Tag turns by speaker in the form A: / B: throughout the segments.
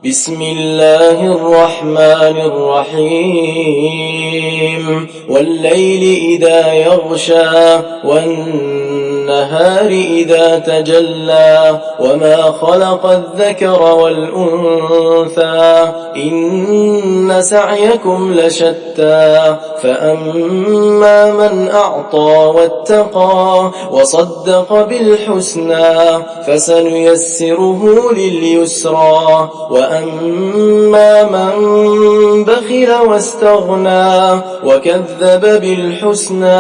A: बिस्मिल्लाहिर्रहमानिर्रहीम वल्लैलि इदा यग़शा वन्नहारि इदा तजल्ला वमा खलक़ज़्ज़करा वल्उन्सा इन्न सअयकुम लशत्ता फ़अम्मा मन अअता वत्तक़ा वसद्दक़ बिलहुस्ना फसनुयस्सिरुहु लिलयुस्रा वअम्मा मन बखिल वास्तगना वकज़्ज़ब बिलहुस्ना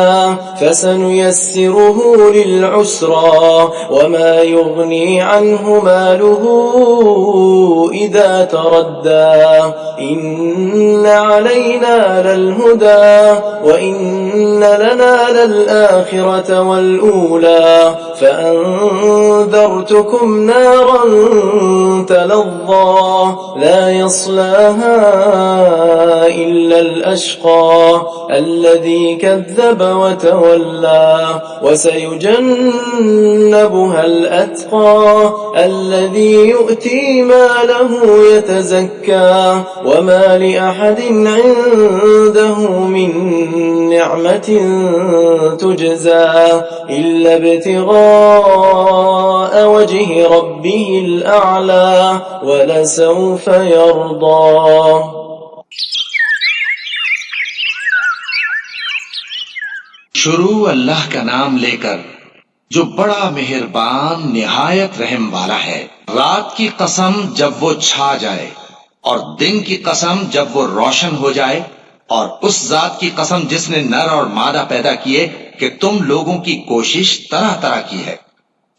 A: फसनुयस्सिरुहु लिलउस्रा वमा युग़नी अन्हु मालुहु इज़ा तरद्दा इन्न अलैना ललहुदा वइन्न लना ललआखिरत वलऊला फअन्ज़रतुकुम नारन तलज़्ज़ा ला यस्लाहा इल्ला अलअश्क़ा الذي كذب وتولى وسيجنبها الأتقى الذي يؤتي ماله يتزكى وما لأحد عنده من نعمة تجزى إلا ابتغاء وجه ربه الأعلى ولسوف يرضى।
B: शुरू अल्लाह का नाम लेकर जो बड़ा मेहरबान निहायत रहम वाला है। रात की कसम जब वो छा जाए और दिन की कसम जब वो रोशन हो जाए, और उस जात की कसम जिसने नर और मादा पैदा किए कि तुम लोगों की कोशिश तरह तरह की है।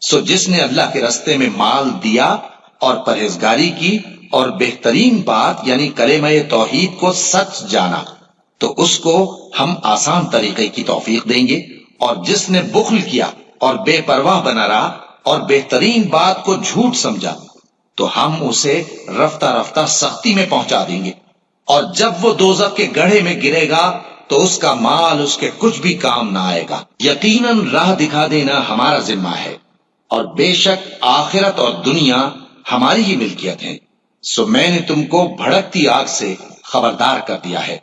B: सो जिसने अल्लाह के रास्ते में माल दिया और परहेजगारी की और बेहतरीन बात यानी कलेमा तौहीद को सच जाना, तो उसको हम आसान तरीके की तौफीक देंगे। और जिसने बुख्ल किया और बेपरवाह बना रहा और बेहतरीन बात को झूठ समझा, तो हम उसे रफ्ता रफ्ता सख्ती में पहुंचा देंगे। और जब वो दोज़ख के गड्ढे में गिरेगा तो उसका माल उसके कुछ भी काम ना आएगा। यकीनन राह दिखा देना हमारा जिम्मा है, और बेशक आखिरत और दुनिया हमारी ही मिल्कियत है। सो मैंने तुमको भड़कती आग से खबरदार कर दिया है।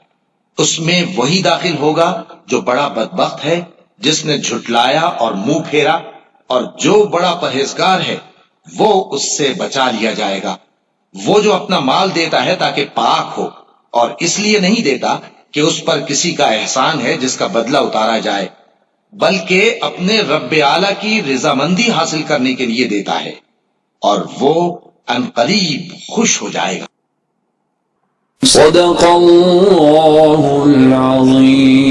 B: उसमें वही दाखिल होगा जो बड़ा बदबख्त है, जिसने झुटलाया और मुंह फेरा, और जो बड़ा परहेजगार है वो उससे बचा लिया जाएगा। वो जो अपना माल देता है ताकि पाक हो, और इसलिए नहीं देता कि उस पर किसी का एहसान है जिसका बदला उतारा जाए, बल्कि अपने रब्बे आला की रिजामंदी हासिल करने के लिए देता है, और वो अनकरीब खुश हो जाएगा।
A: सदक़ल्लाहुल अज़ीम।